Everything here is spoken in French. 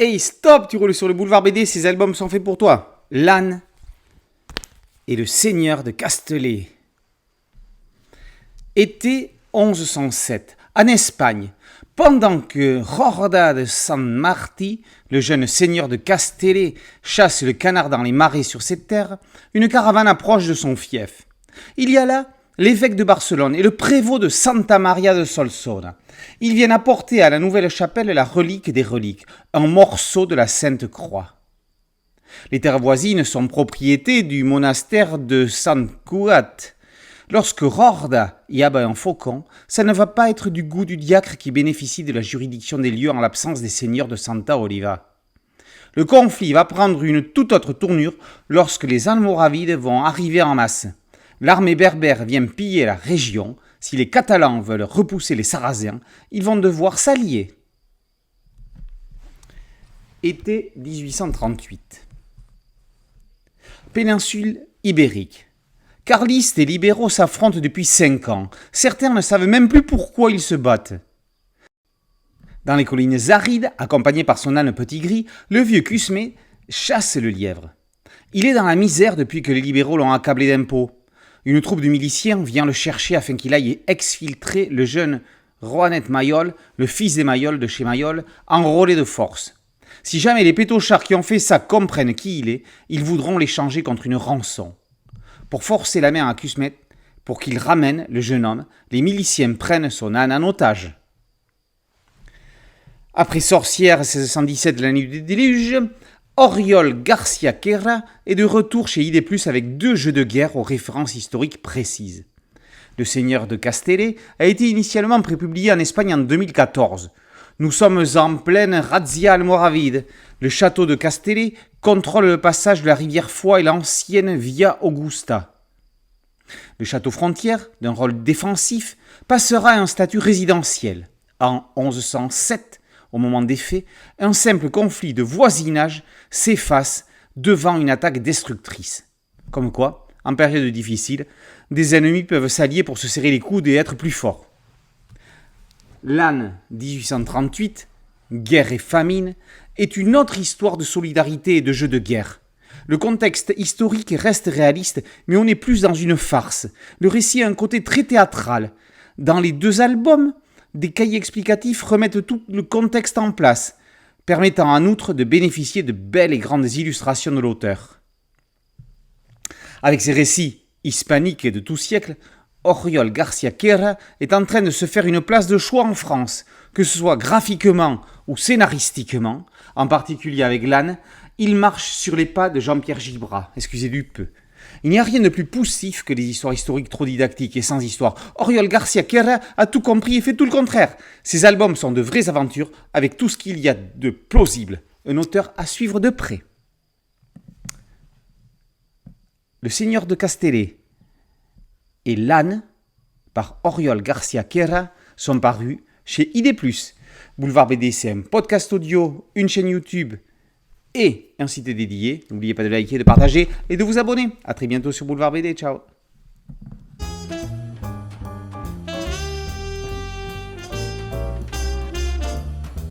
Hey, stop, tu roules sur le boulevard BD, ces albums sont faits pour toi. L'âne et le seigneur de Castellet. Été 1107, en Espagne, pendant que Rorda de San Martí, le jeune seigneur de Castellet, chasse le canard dans les marais sur cette terre, une caravane approche de son fief. Il y a là l'évêque de Barcelone et le prévôt de Santa Maria de Solsona. Ils viennent apporter à la nouvelle chapelle la relique des reliques, un morceau de la Sainte Croix. Les terres voisines sont propriété du monastère de San Cugat. Lorsque Rorda y abat un faucon, ça ne va pas être du goût du diacre qui bénéficie de la juridiction des lieux en l'absence des seigneurs de Santa Oliva. Le conflit va prendre une toute autre tournure lorsque les Almoravides vont arriver en masse. L'armée berbère vient piller la région. Si les Catalans veulent repousser les Sarrasins, ils vont devoir s'allier. Été 1838. Péninsule ibérique. Carlistes et libéraux s'affrontent depuis 5 ans. Certains ne savent même plus pourquoi ils se battent. Dans les collines arides, accompagné par son âne petit gris, le vieux Cusmé chasse le lièvre. Il est dans la misère depuis que les libéraux l'ont accablé d'impôts. Une troupe de miliciens vient le chercher afin qu'il aille exfiltrer le jeune Joanet Mayol, le fils des Mayol de chez Mayol, enrôlé de force. Si jamais les pétochards qui ont fait ça comprennent qui il est, ils voudront l'échanger contre une rançon. Pour forcer la main à Cusmet, pour qu'il ramène le jeune homme, les miliciens prennent son âne en otage. Après Sorcière 1617, l'année du déluge, Oriol Garcia Querra est de retour chez ID+, avec 2 jeux de guerre aux références historiques précises. Le Seigneur de Castellet a été initialement prépublié en Espagne en 2014. Nous sommes en pleine razzia almoravide. Le château de Castellet contrôle le passage de la rivière Foix et l'ancienne Via Augusta. Le château frontière, d'un rôle défensif, passera à un statut résidentiel. En 1107, au moment des faits, un simple conflit de voisinage s'efface devant une attaque destructrice. Comme quoi, en période difficile, des ennemis peuvent s'allier pour se serrer les coudes et être plus forts. L'âne 1838, guerre et famine, est une autre histoire de solidarité et de jeu de guerre. Le contexte historique reste réaliste, mais on est plus dans une farce. Le récit a un côté très théâtral. Dans les 2 albums, des cahiers explicatifs remettent tout le contexte en place, permettant en outre de bénéficier de belles et grandes illustrations de l'auteur. Avec ses récits hispaniques et de tout siècle, Oriol Garcia Querra est en train de se faire une place de choix en France, que ce soit graphiquement ou scénaristiquement, en particulier avec l'âne, il marche sur les pas de Jean-Pierre Gibrat, excusez du peu. Il n'y a rien de plus poussif que les histoires historiques trop didactiques et sans histoire. Oriol Garcia Querra a tout compris et fait tout le contraire. Ses albums sont de vraies aventures avec tout ce qu'il y a de plausible. Un auteur à suivre de près. Le Seigneur de Castellet et l'âne, par Oriol Garcia Querra, sont parus chez ID+. Boulevard BD, c'est un podcast audio, une chaîne YouTube et un site dédié. N'oubliez pas de liker, de partager et de vous abonner. A très bientôt sur Boulevard BD. Ciao.